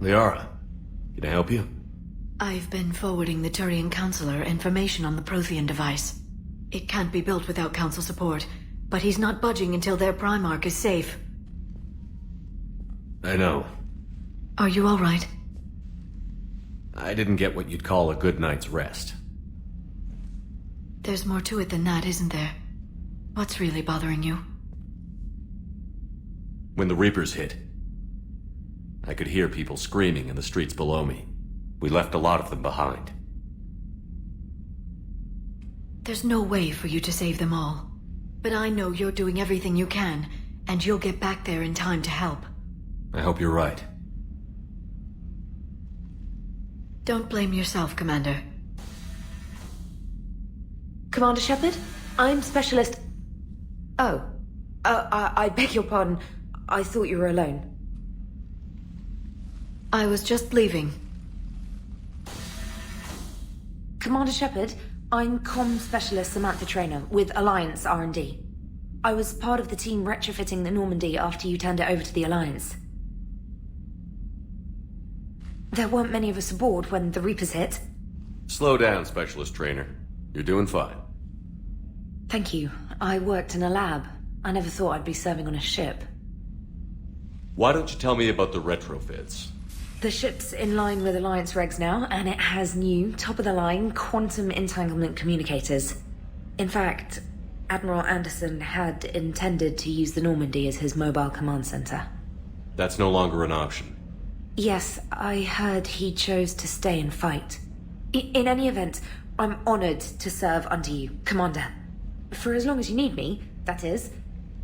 Liara, can I help you? I've been forwarding the Turian Counselor information on the Prothean device. It can't be built without Council support, but he's not budging until their Primarch is safe. I know. Are you all right? I didn't get what you'd call a good night's rest. There's more to it than that, isn't there? What's really bothering you? When the Reapers hit, I could hear people screaming in the streets below me. We left a lot of them behind. There's no way for you to save them all. But I know you're doing everything you can, and you'll get back there in time to help. I hope you're right. Don't blame yourself, Commander. Commander Shepard? I'm Specialist... Oh. I beg your pardon. I thought you were alone. I was just leaving. Commander Shepard, I'm Comm Specialist Samantha Traynor with Alliance R&D. I was part of the team retrofitting the Normandy after you turned it over to the Alliance. There weren't many of us aboard when the Reapers hit. Slow down, Specialist Trainer. You're doing fine. Thank you. I worked in a lab. I never thought I'd be serving on a ship. Why don't you tell me about the retrofits? The ship's in line with Alliance regs now, and it has new, top-of-the-line, quantum entanglement communicators. In fact, Admiral Anderson had intended to use the Normandy as his mobile command center. That's no longer an option. Yes, I heard he chose to stay and fight. In any event, I'm honored to serve under you, Commander. For as long as you need me, that is.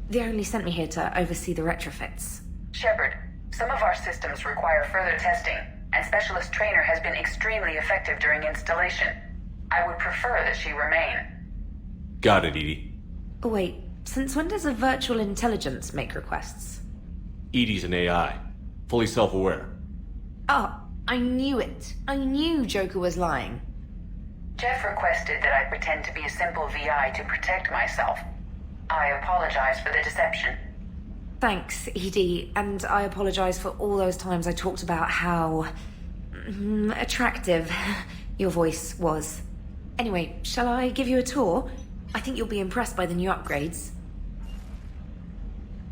They only sent me here to oversee the retrofits. Shepard, some of our systems require further testing, and Specialist Trainer has been extremely effective during installation. I would prefer that she remain. Got it, Edie. Wait, since when does a virtual intelligence make requests? Edie's an AI. Fully self-aware. Oh, I knew it. I knew Joker was lying. Jeff requested that I pretend to be a simple VI to protect myself. I apologize for the deception. Thanks, Edie, and I apologize for all those times I talked about how... attractive your voice was. Anyway, shall I give you a tour? I think you'll be impressed by the new upgrades.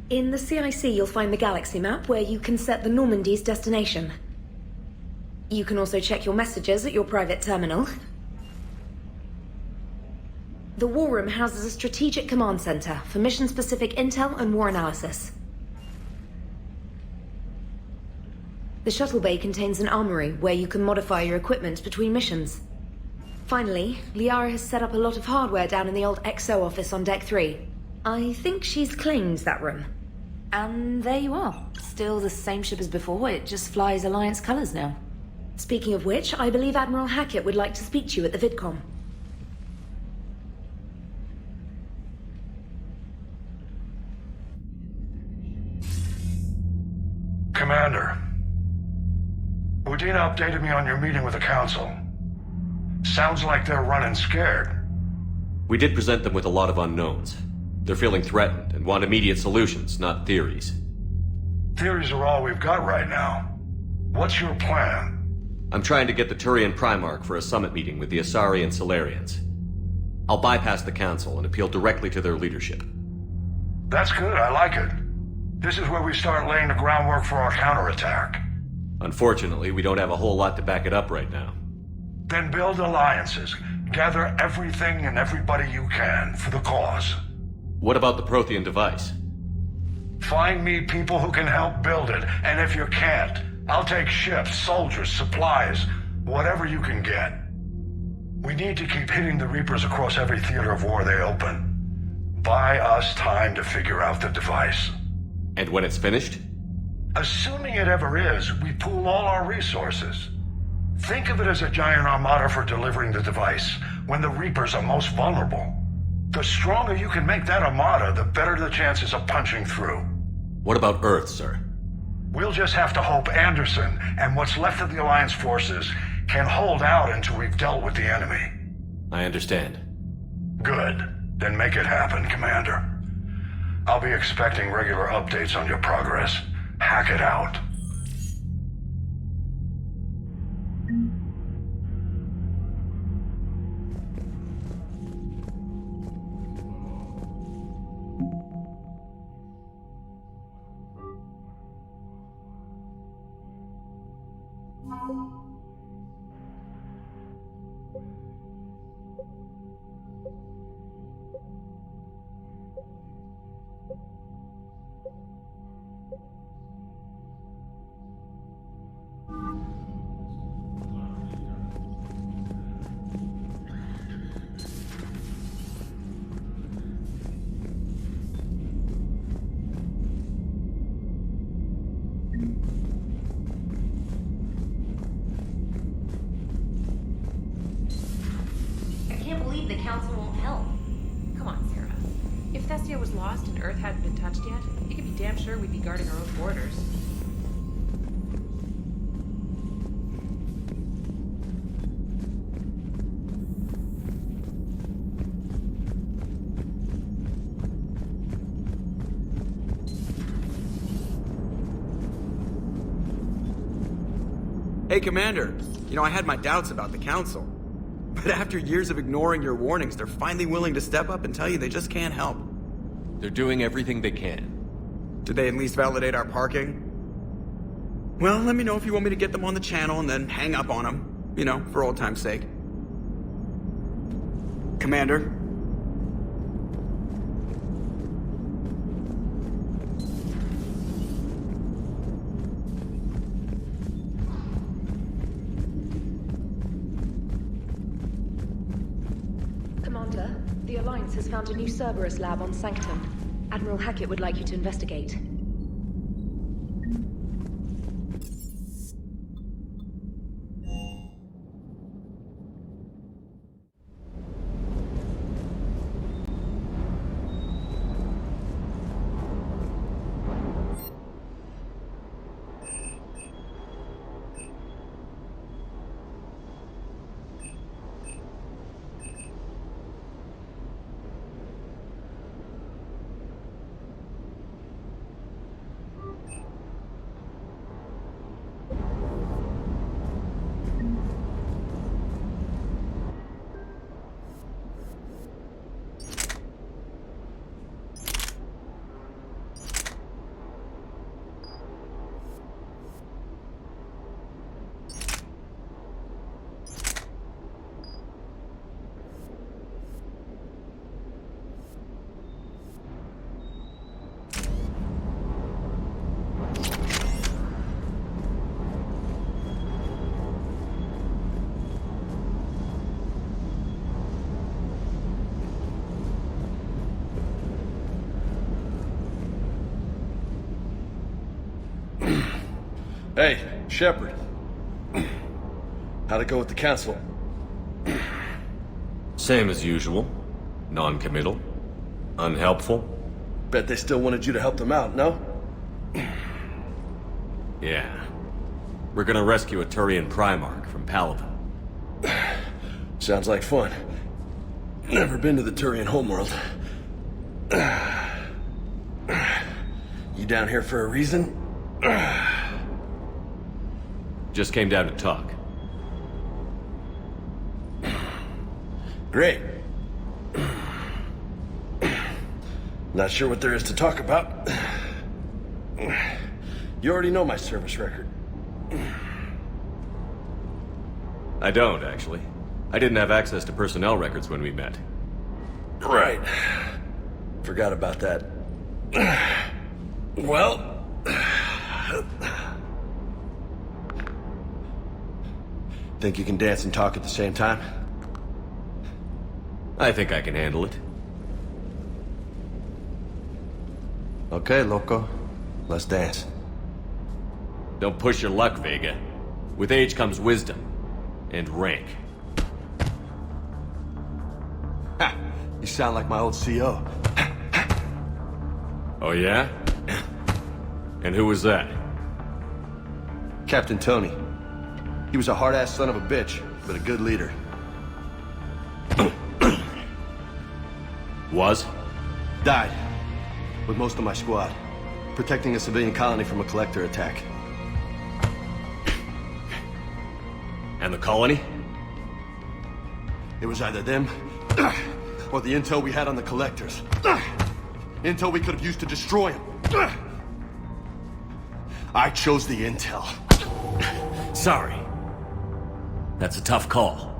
In the CIC, you'll find the galaxy map where you can set the Normandy's destination. You can also check your messages at your private terminal. The War Room houses a strategic command center for mission-specific intel and war analysis. The shuttle bay contains an armory where you can modify your equipment between missions. Finally, Liara has set up a lot of hardware down in the old XO office on Deck 3. I think she's claimed that room. And there you are. Still the same ship as before, it just flies Alliance colors now. Speaking of which, I believe Admiral Hackett would like to speak to you at the VidCom. Commander, Udina updated me on your meeting with the Council. Sounds like they're running scared. We did present them with a lot of unknowns. They're feeling threatened and want immediate solutions, not theories. Theories are all we've got right now. What's your plan? I'm trying to get the Turian Primarch for a summit meeting with the Asari and Solarians. I'll bypass the Council and appeal directly to their leadership. That's good, I like it. This is where we start laying the groundwork for our counterattack. Unfortunately, we don't have a whole lot to back it up right now. Then build alliances. Gather everything and everybody you can for the cause. What about the Prothean device? Find me people who can help build it, and if you can't, I'll take ships, soldiers, supplies, whatever you can get. We need to keep hitting the Reapers across every theater of war they open. Buy us time to figure out the device. And when it's finished? Assuming it ever is, we pool all our resources. Think of it as a giant armada for delivering the device when the Reapers are most vulnerable. The stronger you can make that armada, the better the chances of punching through. What about Earth, sir? We'll just have to hope Anderson and what's left of the Alliance forces can hold out until we've dealt with the enemy. I understand. Good. Then make it happen, Commander. I'll be expecting regular updates on your progress. Hack it out. The council won't help. Come on, Sarah. If Thestia was lost and Earth hadn't been touched yet, you can be damn sure we'd be guarding our own borders. Hey, Commander. You know, I had my doubts about the Council. But after years of ignoring your warnings, they're finally willing to step up and tell you they just can't help. They're doing everything they can. Did they at least validate our parking? Well, let me know if you want me to get them on the channel and then hang up on them. You know, for old time's sake. Commander? Commander, the Alliance has found a new Cerberus lab on Sanctum. Admiral Hackett would like you to investigate. Hey, Shepard. How'd it go with the council? Same as usual. Non-committal. Unhelpful. Bet they still wanted you to help them out, no? Yeah. We're gonna rescue a Turian Primarch from Palaven. Sounds like fun. Never been to the Turian homeworld. You down here for a reason? Just came down to talk. Great. Not sure what there is to talk about. You already know my service record. I don't, actually. I didn't have access to personnel records when we met. Right. Forgot about that. Well... Think you can dance and talk at the same time? I think I can handle it. Okay, loco. Let's dance. Don't push your luck, Vega. With age comes wisdom. And rank. Ha! You sound like my old CO. Oh yeah? And who was that? Captain Tony. He was a hard-ass son of a bitch, but a good leader. Was? Died. With most of my squad. Protecting a civilian colony from a collector attack. And the colony? It was either them, or the intel we had on the collectors. Intel we could have used to destroy them. I chose the intel. Sorry. That's a tough call.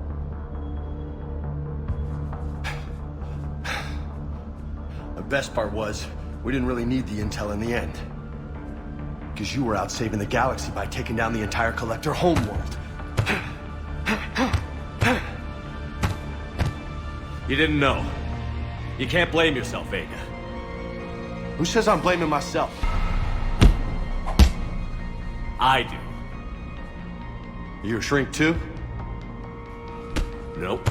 The best part was, we didn't really need the intel in the end. Because you were out saving the galaxy by taking down the entire collector homeworld. You didn't know. You can't blame yourself, Vega. Who says I'm blaming myself? I do. You a shrink too? Nope.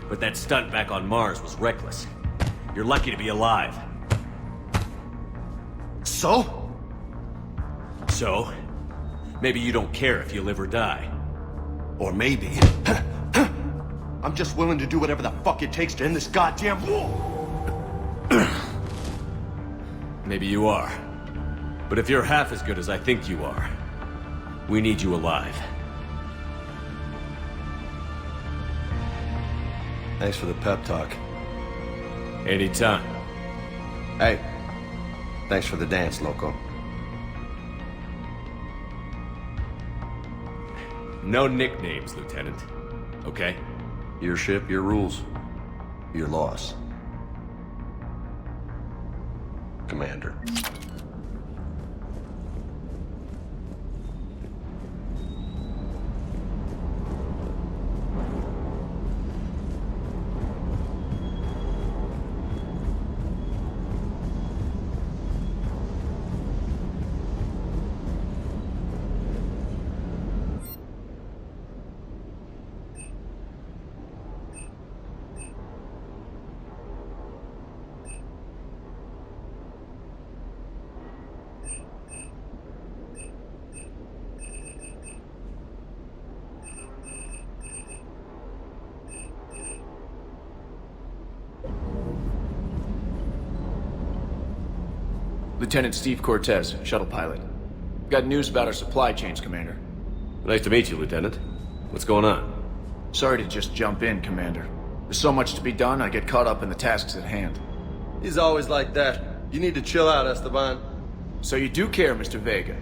But that stunt back on Mars was reckless. You're lucky to be alive. So? So, maybe you don't care if you live or die. Or maybe... I'm just willing to do whatever the fuck it takes to end this goddamn war! Maybe you are. But if you're half as good as I think you are, we need you alive. Thanks for the pep talk. Anytime. Hey, thanks for the dance, loco. No nicknames, Lieutenant. Okay? Your ship, your rules. Your loss. Commander. Lieutenant Steve Cortez, shuttle pilot. Got news about our supply chains, Commander. Nice to meet you, Lieutenant. What's going on? Sorry to just jump in, Commander. There's so much to be done, I get caught up in the tasks at hand. He's always like that. You need to chill out, Esteban. So you do care, Mr. Vega?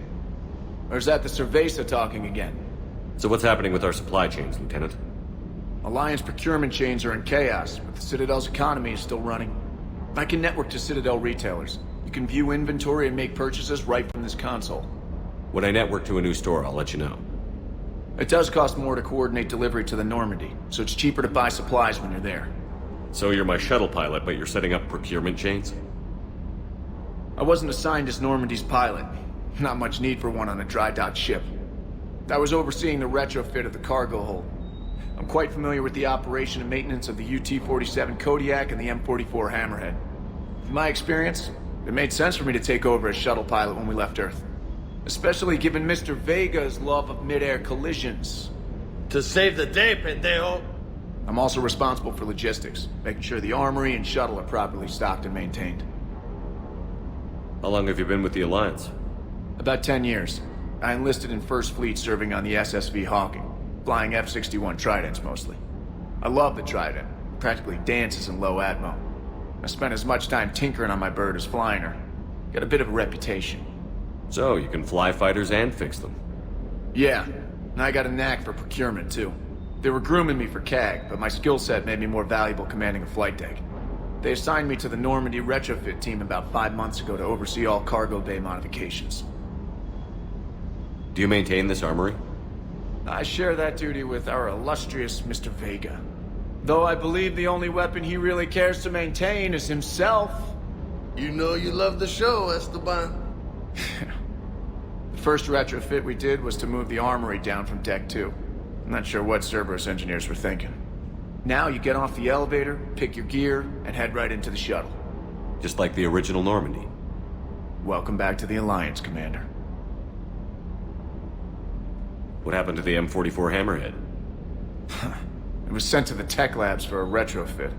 Or is that the Cerveza talking again? So what's happening with our supply chains, Lieutenant? Alliance procurement chains are in chaos, but the Citadel's economy is still running. I can network to Citadel retailers. You can view inventory and make purchases right from this console. When I network to a new store, I'll let you know. It does cost more to coordinate delivery to the Normandy, so it's cheaper to buy supplies when you're there. So you're my shuttle pilot, but you're setting up procurement chains? I wasn't assigned as Normandy's pilot. Not much need for one on a dry dock ship. I was overseeing the retrofit of the cargo hold. I'm quite familiar with the operation and maintenance of the UT-47 Kodiak and the M44 Hammerhead. In my experience, it made sense for me to take over as shuttle pilot when we left Earth. Especially given Mr. Vega's love of mid-air collisions. To save the day, pendejo! I'm also responsible for logistics, making sure the armory and shuttle are properly stocked and maintained. How long have you been with the Alliance? About 10 years. I enlisted in First Fleet serving on the SSV Hawking, flying F-61 Tridents mostly. I love the Trident, practically dances in low atmo. I spent as much time tinkering on my bird as flying her. Got a bit of a reputation. So, you can fly fighters and fix them? Yeah, and I got a knack for procurement too. They were grooming me for CAG, but my skill set made me more valuable commanding a flight deck. They assigned me to the Normandy retrofit team about 5 months ago to oversee all cargo bay modifications. Do you maintain this armory? I share that duty with our illustrious Mr. Vega. Though I believe the only weapon he really cares to maintain is himself. You know you love the show, Esteban. The first retrofit we did was to move the armory down from Deck 2. I'm not sure what Cerberus engineers were thinking. Now you get off the elevator, pick your gear, and head right into the shuttle. Just like the original Normandy. Welcome back to the Alliance, Commander. What happened to the M44 Hammerhead? It was sent to the tech labs for a retrofit.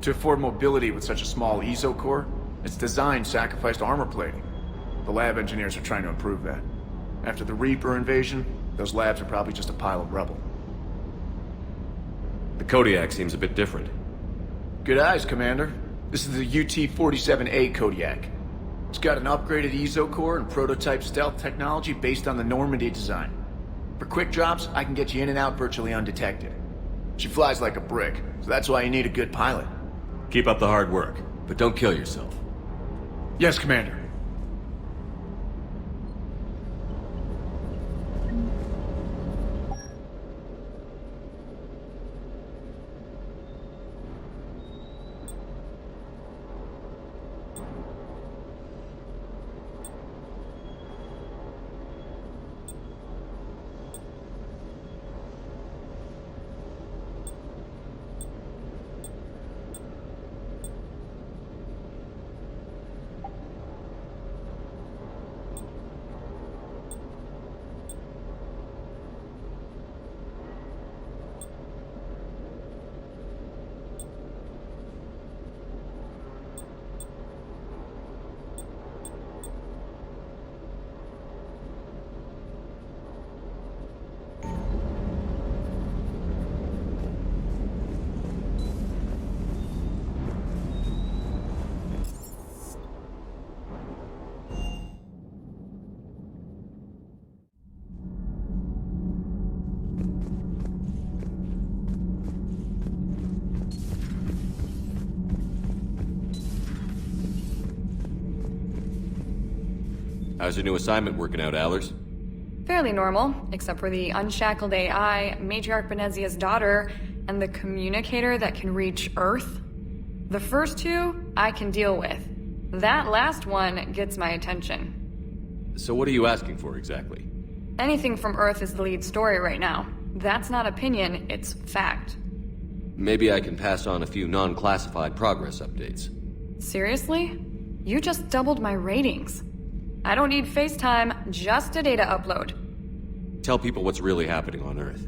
To afford mobility with such a small ESO core, its design sacrificed armor plating. The lab engineers are trying to improve that. After the Reaper invasion, those labs are probably just a pile of rubble. The Kodiak seems a bit different. Good eyes, Commander. This is the UT-47A Kodiak. It's got an upgraded ESO core and prototype stealth technology based on the Normandy design. For quick drops, I can get you in and out virtually undetected. She flies like a brick, so that's why you need a good pilot. Keep up the hard work, but don't kill yourself. Yes, Commander. How's your new assignment working out, Allers? Fairly normal, except for the unshackled AI, Matriarch Benezia's daughter, and the communicator that can reach Earth. The first two, I can deal with. That last one gets my attention. So what are you asking for exactly? Anything from Earth is the lead story right now. That's not opinion, it's fact. Maybe I can pass on a few non-classified progress updates. Seriously? You just doubled my ratings. I don't need FaceTime, just a data upload. Tell people what's really happening on Earth.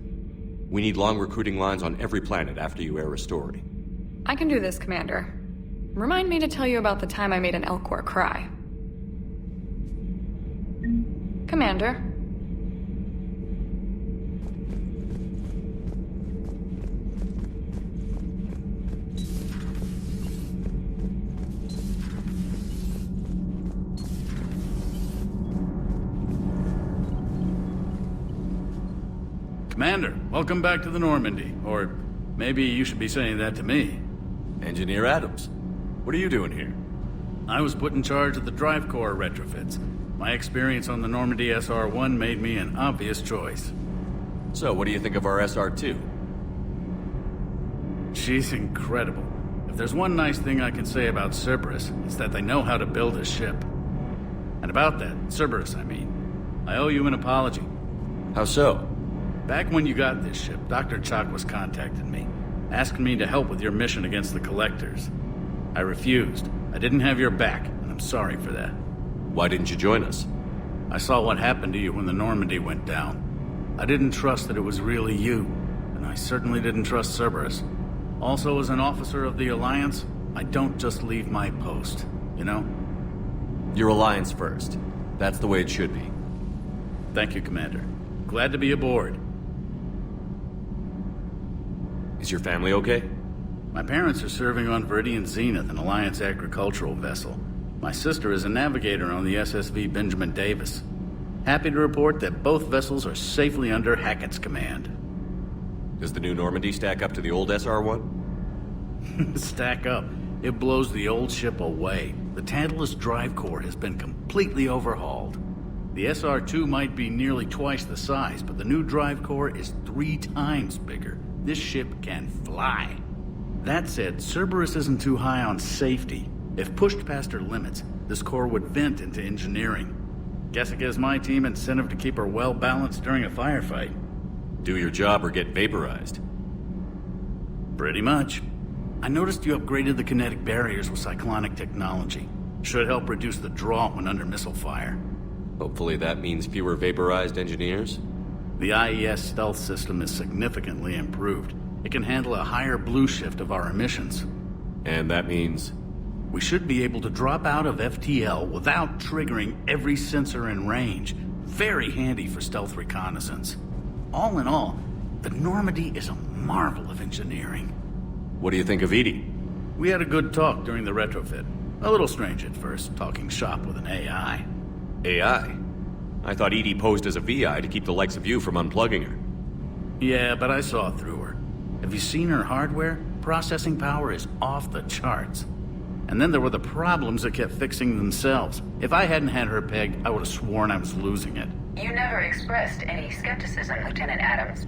We need long recruiting lines on every planet after you air a story. I can do this, Commander. Remind me to tell you about the time I made an Elcor cry. Commander. Commander, welcome back to the Normandy. Or maybe you should be saying that to me. Engineer Adams, what are you doing here? I was put in charge of the drive core retrofits. My experience on the Normandy SR-1 made me an obvious choice. So, what do you think of our SR-2? She's incredible. If there's one nice thing I can say about Cerberus, it's that they know how to build a ship. And about that, Cerberus, I mean, I owe you an apology. How so? Back when you got this ship, Dr. Chalk was contacting me, asking me to help with your mission against the Collectors. I refused. I didn't have your back, and I'm sorry for that. Why didn't you join us? I saw what happened to you when the Normandy went down. I didn't trust that it was really you, and I certainly didn't trust Cerberus. Also, as an officer of the Alliance, I don't just leave my post, you know? Your Alliance first. That's the way it should be. Thank you, Commander. Glad to be aboard. Is your family okay? My parents are serving on Viridian Zenith, an Alliance agricultural vessel. My sister is a navigator on the SSV Benjamin Davis. Happy to report that both vessels are safely under Hackett's command. Does the new Normandy stack up to the old SR-1? Stack up. It blows the old ship away. The Tantalus drive core has been completely overhauled. The SR2 might be nearly twice the size, but the new drive core is 3 times bigger. This ship can fly. That said, Cerberus isn't too high on safety. If pushed past her limits, this core would vent into engineering. Guess it gives my team incentive to keep her well balanced during a firefight. Do your job or get vaporized. Pretty much. I noticed you upgraded the kinetic barriers with cyclonic technology. Should help reduce the draw when under missile fire. Hopefully that means fewer vaporized engineers? The IES stealth system is significantly improved. It can handle a higher blue shift of our emissions. And that means? We should be able to drop out of FTL without triggering every sensor in range. Very handy for stealth reconnaissance. All in all, the Normandy is a marvel of engineering. What do you think of Edie? We had a good talk during the retrofit. A little strange at first, talking shop with an AI. AI? I thought Edie posed as a VI to keep the likes of you from unplugging her. Yeah, but I saw through her. Have you seen her hardware? Processing power is off the charts. And then there were the problems that kept fixing themselves. If I hadn't had her pegged, I would have sworn I was losing it. You never expressed any skepticism, Lieutenant Adams.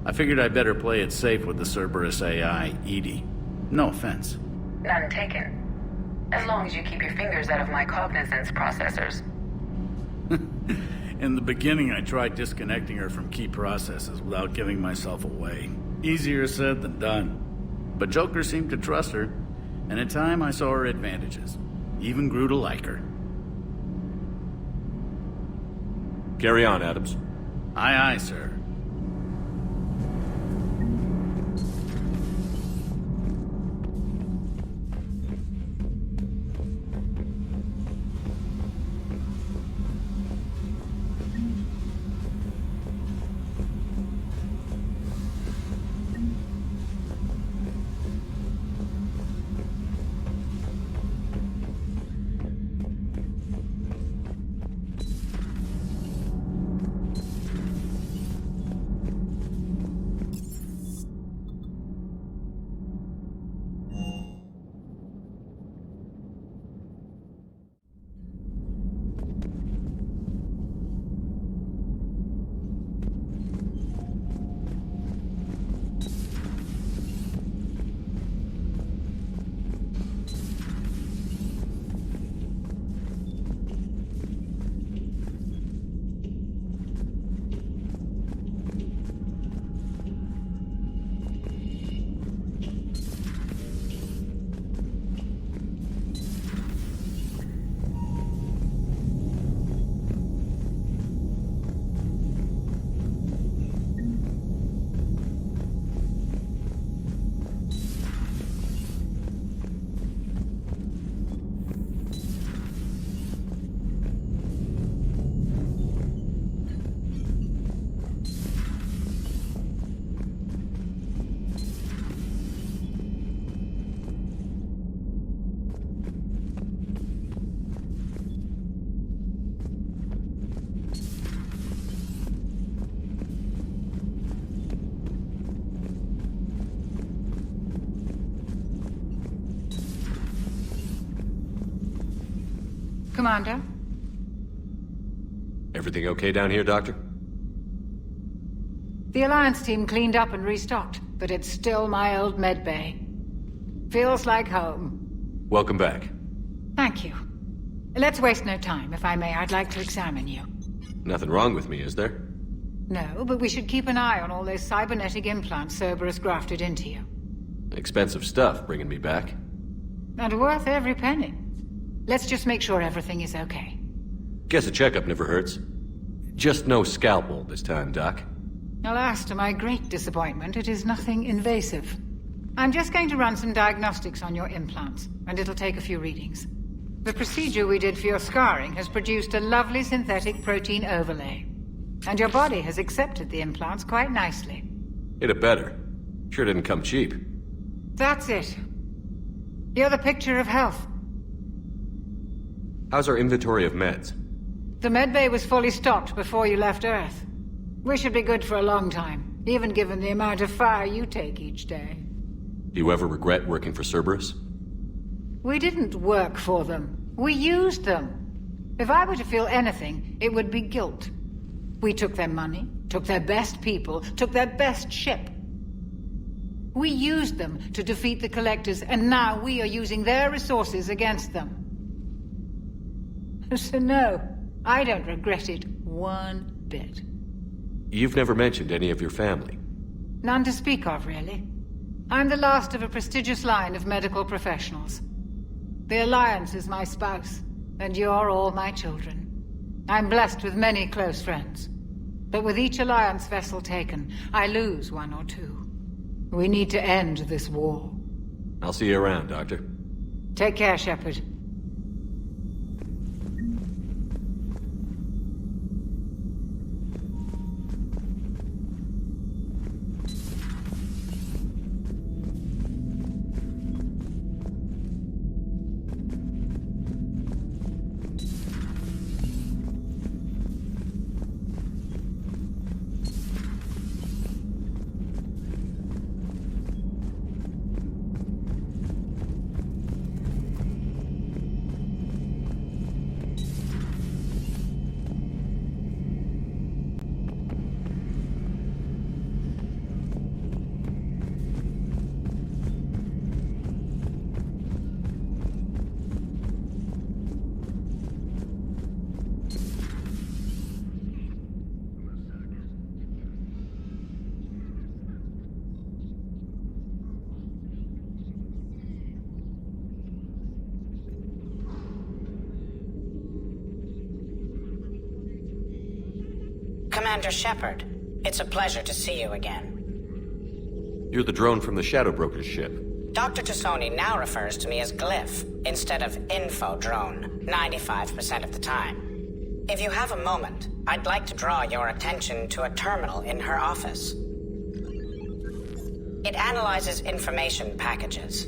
I figured I'd better play it safe with the Cerberus AI, Edie. No offense. None taken. As long as you keep your fingers out of my cognizance processors. In the beginning, I tried disconnecting her from key processes without giving myself away. Easier said than done. But Joker seemed to trust her, and in time I saw her advantages. Even grew to like her. Carry on, Adams. Aye, aye, sir. Commander? Everything okay down here, Doctor? The Alliance team cleaned up and restocked, but it's still my old medbay. Feels like home. Welcome back. Thank you. Let's waste no time. If I may, I'd like to examine you. Nothing wrong with me, is there? No, but we should keep an eye on all those cybernetic implants Cerberus grafted into you. Expensive stuff bringing me back. And worth every penny. Let's just make sure everything is okay. Guess a checkup never hurts. Just no scalpel this time, Doc. Alas, to my great disappointment, it is nothing invasive. I'm just going to run some diagnostics on your implants, and it'll take a few readings. The procedure we did for your scarring has produced a lovely synthetic protein overlay. And your body has accepted the implants quite nicely. It had better. Sure didn't come cheap. That's it. You're the picture of health. How's our inventory of meds? The medbay was fully stocked before you left Earth. We should be good for a long time, even given the amount of fire you take each day. Do you ever regret working for Cerberus? We didn't work for them. We used them. If I were to feel anything, it would be guilt. We took their money, took their best people, took their best ship. We used them to defeat the Collectors, and now we are using their resources against them. So no, I don't regret it one bit. You've never mentioned any of your family. None to speak of, really. I'm the last of a prestigious line of medical professionals. The Alliance is my spouse, and you're all my children. I'm blessed with many close friends. But with each Alliance vessel taken, I lose one or two. We need to end this war. I'll see you around, Doctor. Take care, Shepard. Commander Shepard, it's a pleasure to see you again. You're the drone from the Shadow Broker's ship. Dr. Tassoni now refers to me as Glyph instead of Info Drone 95% of the time. If you have a moment, I'd like to draw your attention to a terminal in her office. It analyzes information packages.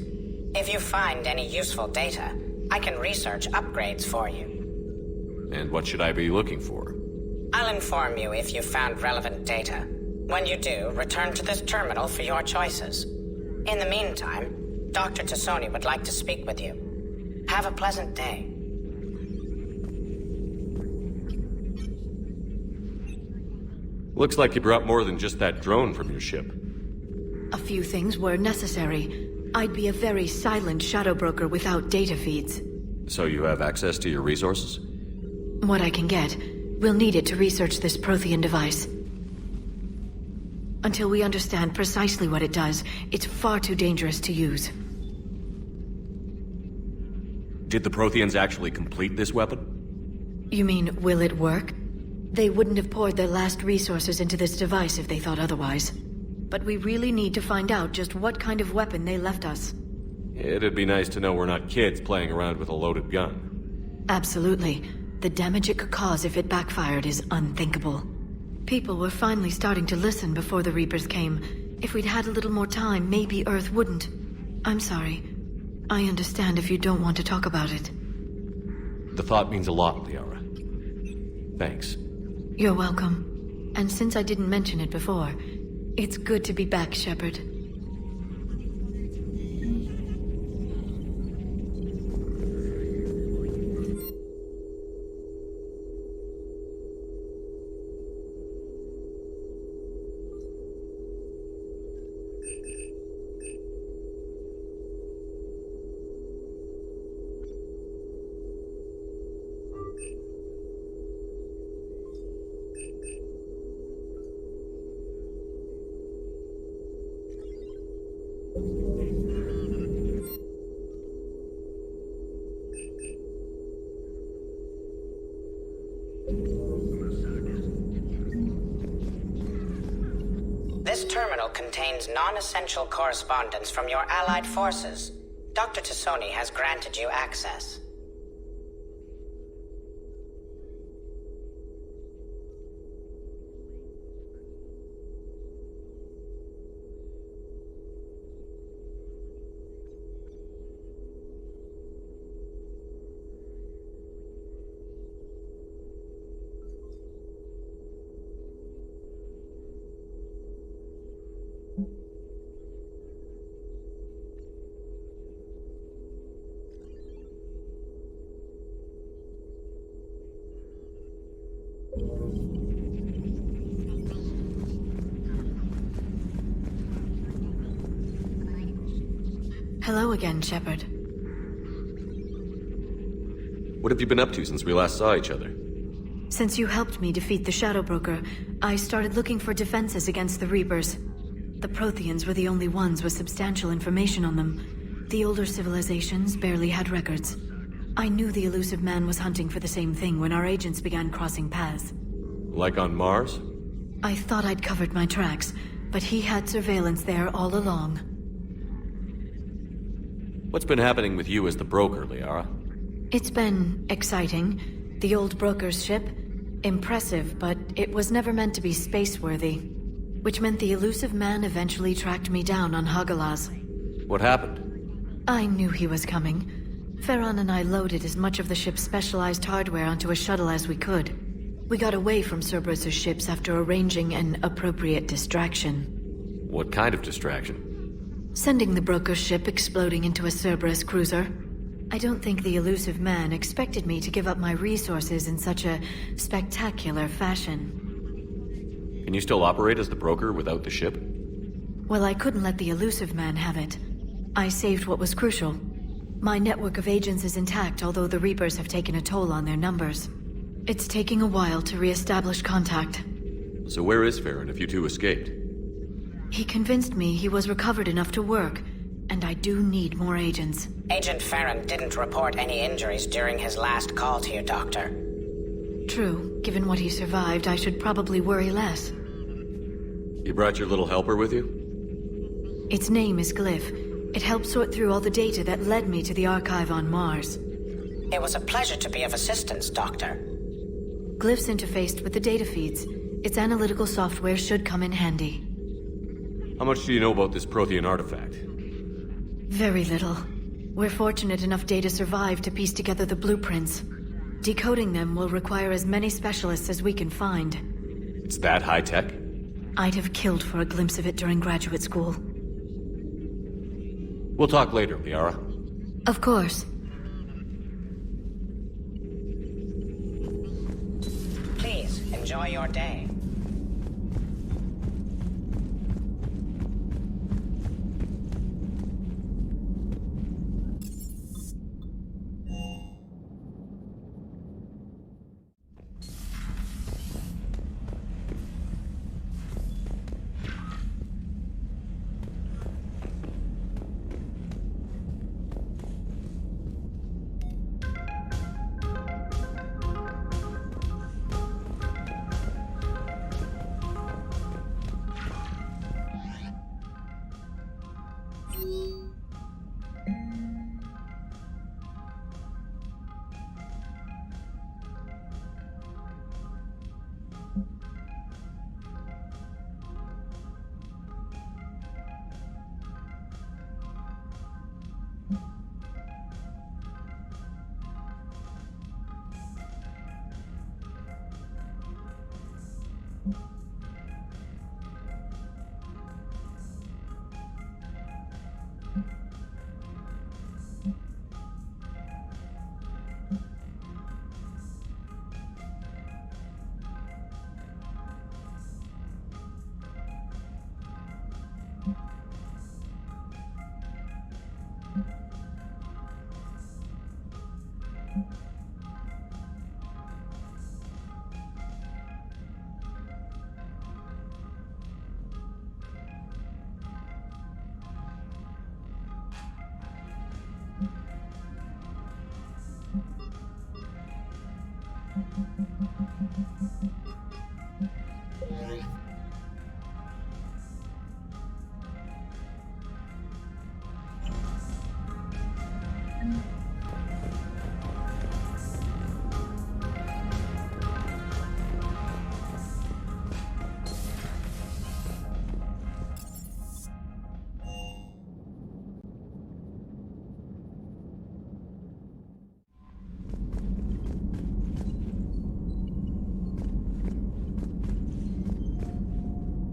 If you find any useful data, I can research upgrades for you. And what should I be looking for? I'll inform you if you've found relevant data. When you do, return to this terminal for your choices. In the meantime, Dr. Tassoni would like to speak with you. Have a pleasant day. Looks like you brought more than just that drone from your ship. A few things were necessary. I'd be a very silent shadow broker without data feeds. So you have access to your resources? What I can get. We'll need it to research this Prothean device. Until we understand precisely what it does, it's far too dangerous to use. Did the Protheans actually complete this weapon? You mean, will it work? They wouldn't have poured their last resources into this device if they thought otherwise. But we really need to find out just what kind of weapon they left us. It'd be nice to know we're not kids playing around with a loaded gun. Absolutely. The damage it could cause if it backfired is unthinkable. People were finally starting to listen before the Reapers came. If we'd had a little more time, maybe Earth wouldn't. I'm sorry. I understand if you don't want to talk about it. The thought means a lot, Liara. Thanks. You're welcome. And since I didn't mention it before, it's good to be back, Shepard. This terminal contains non-essential correspondence from your allied forces. Dr. Tassoni has granted you access. Hello again, Shepard. What have you been up to since we last saw each other? Since you helped me defeat the Shadow Broker, I started looking for defenses against the Reapers. The Protheans were the only ones with substantial information on them. The older civilizations barely had records. I knew the elusive man was hunting for the same thing when our agents began crossing paths. Like on Mars? I thought I'd covered my tracks, but he had surveillance there all along. What's been happening with you as the broker, Liara? It's been exciting. The old broker's ship? Impressive, but it was never meant to be space-worthy. Which meant the elusive man eventually tracked me down on Hagalaz. What happened? I knew he was coming. Farron and I loaded as much of the ship's specialized hardware onto a shuttle as we could. We got away from Cerberus's ships after arranging an appropriate distraction. What kind of distraction? Sending the broker's ship exploding into a Cerberus cruiser. I don't think the elusive man expected me to give up my resources in such a spectacular fashion. Can you still operate as the broker without the ship? Well, I couldn't let the elusive man have it. I saved what was crucial. My network of agents is intact, although the Reapers have taken a toll on their numbers. It's taking a while to re-establish contact. So where is Farron if you two escaped? He convinced me he was recovered enough to work, and I do need more agents. Agent Farron didn't report any injuries during his last call to you, Doctor. True. Given what he survived, I should probably worry less. You brought your little helper with you? Its name is Glyph. It helped sort through all the data that led me to the archive on Mars. It was a pleasure to be of assistance, Doctor. Glyph's interfaced with the data feeds. Its analytical software should come in handy. How much do you know about this Prothean artifact? Very little. We're fortunate enough Data survived to piece together the blueprints. Decoding them will require as many specialists as we can find. It's that high-tech? I'd have killed for a glimpse of it during graduate school. We'll talk later, Liara. Of course. Please, enjoy your day.